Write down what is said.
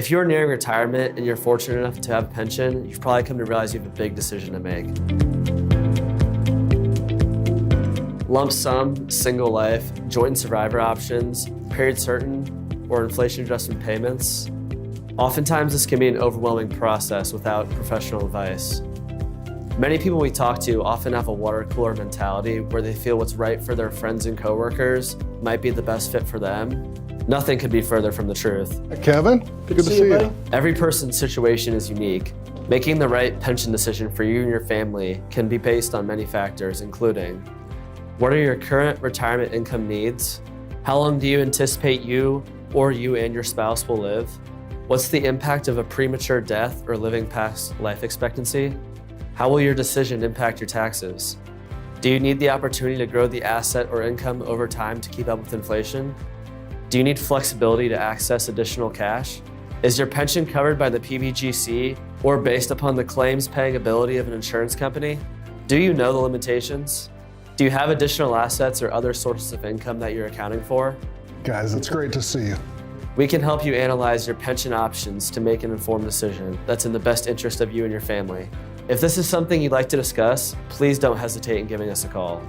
If you're nearing retirement and you're fortunate enough to have a pension, you've probably come to realize you have a big decision to make. Lump sum, single life, joint and survivor options, period certain, or inflation adjustment payments. Oftentimes this can be an overwhelming process without professional advice. Many people we talk to often have a water cooler mentality where they feel what's right for their friends and coworkers might be the best fit for them. Nothing could be further from the truth. Kevin, good to see you. Every person's situation is unique. Making the right pension decision for you and your family can be based on many factors, including what are your current retirement income needs? How long do you anticipate you and your spouse will live? What's the impact of a premature death or living past life expectancy? How will your decision impact your taxes? Do you need the opportunity to grow the asset or income over time to keep up with inflation? Do you need flexibility to access additional cash? Is your pension covered by the PBGC or based upon the claims paying ability of an insurance company? Do you know the limitations? Do you have additional assets or other sources of income that you're accounting for? Guys, it's great to see you. We can help you analyze your pension options to make an informed decision that's in the best interest of you and your family. If this is something you'd like to discuss, please don't hesitate in giving us a call.